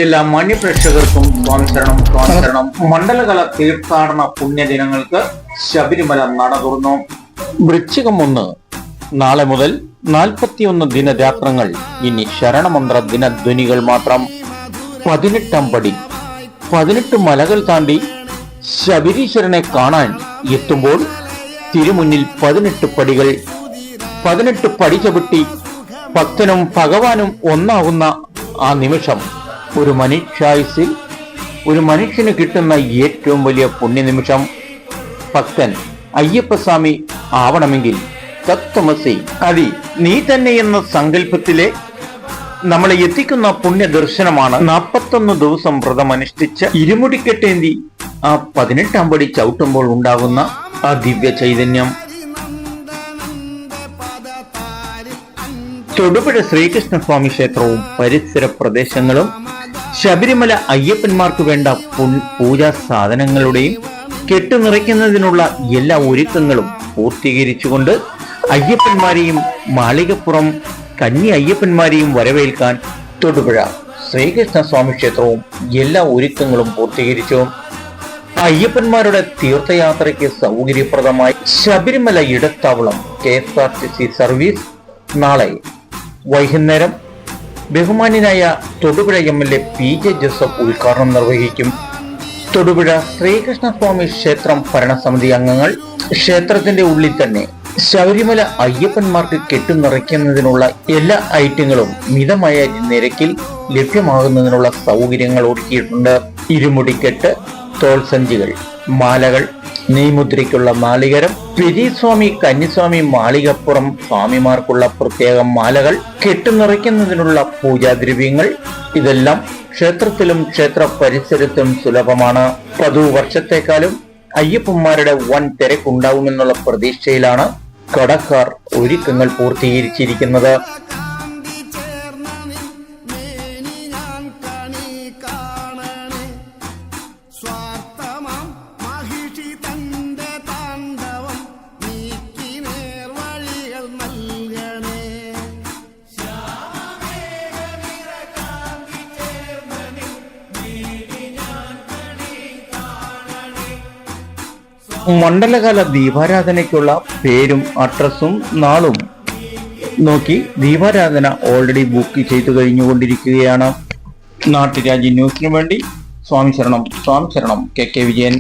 എല്ലാ മാന്യപ്രേക്ഷകർക്കും സ്വാമിശരണം. മണ്ഡലകാല തീർത്ഥാടന പുണ്യദിനങ്ങൾക്ക് ശബരിമല നട തുറന്നു. വൃശ്ചികം 1 നാളെ മുതൽ 41 ദിനരാത്രങ്ങൾ. ഇനി ശരണമന്ത്ര ദിനധ്വനികൾ മാത്രം. 18 പടി 18 മലകൾ താണ്ടി ശബരീശ്വരനെ കാണാൻ എത്തുമ്പോൾ തിരുമുന്നിൽ 18 പടികൾ. 18 പടി ചവിട്ടി ഭക്തനും ഭഗവാനും ഒന്നാകുന്ന ആ നിമിഷം ഒരു മനുഷ്യായുസിൽ ഒരു മനുഷ്യന് കിട്ടുന്ന ഏറ്റവും വലിയ പുണ്യനിമിഷം. ഭക്തൻ അയ്യപ്പസ്വാമി ആവണമെങ്കിൽ തത്വമസി അതി നീ തന്നെ എന്ന സങ്കല്പത്തിലെ നമ്മളെ എത്തിക്കുന്ന പുണ്യ ദർശനമാണ്. 41 ദിവസം വ്രതമനുഷ്ഠിച്ച ഇരുമുടിക്കെട്ടേന്തി ആ 18 പടി ചവിട്ടുമ്പോൾ ഉണ്ടാകുന്ന ആ ദിവ്യ ചൈതന്യം. തൊടുപുഴ ശ്രീകൃഷ്ണസ്വാമി ക്ഷേത്രവും പരിസര പ്രദേശങ്ങളും ശബരിമല അയ്യപ്പന്മാർക്ക് വേണ്ട പൂജാ സാധനങ്ങളുടെയും കെട്ടുനിറയ്ക്കുന്നതിനുള്ള എല്ലാ ഒരുക്കങ്ങളും പൂർത്തീകരിച്ചുകൊണ്ട് അയ്യപ്പന്മാരെയും മാളികപ്പുറം കന്നി അയ്യപ്പന്മാരെയും വരവേൽക്കാൻ തൊടുപുഴ ശ്രീകൃഷ്ണസ്വാമി ക്ഷേത്രവും എല്ലാ ഒരുക്കങ്ങളും പൂർത്തീകരിച്ചു. അയ്യപ്പന്മാരുടെ തീർത്ഥയാത്രയ്ക്ക് സൗകര്യപ്രദമായി ശബരിമല ഇടത്താവളം KSRTC സർവീസ് നാളെ വൈകുന്നേരം ബഹുമാന്യനായ തൊടുപുഴ MLA PJ ജോസഫ് ഉദ്ഘാടനം നിർവഹിക്കും. തൊടുപുഴ ശ്രീകൃഷ്ണസ്വാമി ക്ഷേത്രം ഭരണസമിതി അംഗങ്ങൾ ക്ഷേത്രത്തിന്റെ ഉള്ളിൽ തന്നെ ശബരിമല അയ്യപ്പന്മാർക്ക് കെട്ടുനിറയ്ക്കുന്നതിനുള്ള എല്ലാ ഐറ്റങ്ങളും മിതമായ നിരക്കിൽ ലഭ്യമാകുന്നതിനുള്ള സൗകര്യങ്ങൾ ഒരുക്കിയിട്ടുണ്ട്. ഇരുമുടിക്കെട്ട്, തോൾസഞ്ചികൾ, മാലകൾ, നെയ്മുദ്രയ്ക്കുള്ള നാളികരം, പെരിസ്വാമി കന്നിസ്വാമി മാളികപ്പുറം സ്വാമിമാർക്കുള്ള പ്രത്യേക മാലകൾ, കെട്ടുനിറയ്ക്കുന്നതിനുള്ള പൂജാദ്രവ്യങ്ങൾ, ഇതെല്ലാം ക്ഷേത്രത്തിലും ക്ഷേത്ര പരിസരത്തും സുലഭമാണ്. വർഷത്തെക്കാളും അയ്യപ്പന്മാരുടെ വൻ തിരക്കുണ്ടാവുമെന്നുള്ള പ്രതീക്ഷയിലാണ് കടക്കാർ ഒരുക്കങ്ങൾ പൂർത്തീകരിച്ചിരിക്കുന്നത്. മണ്ഡലകാല ദീപാരാധനയ്ക്കുള്ള പേരും അഡ്രസ്സും നാളും നോക്കി ദീപാരാധന ഓൾറെഡി ബുക്ക് ചെയ്തു കഴിഞ്ഞുകൊണ്ടിരിക്കുകയാണ്. നാട്ടുരാജ്യ ന്യൂസിനു വേണ്ടി സ്വാമി ശരണം KK വിജയൻ.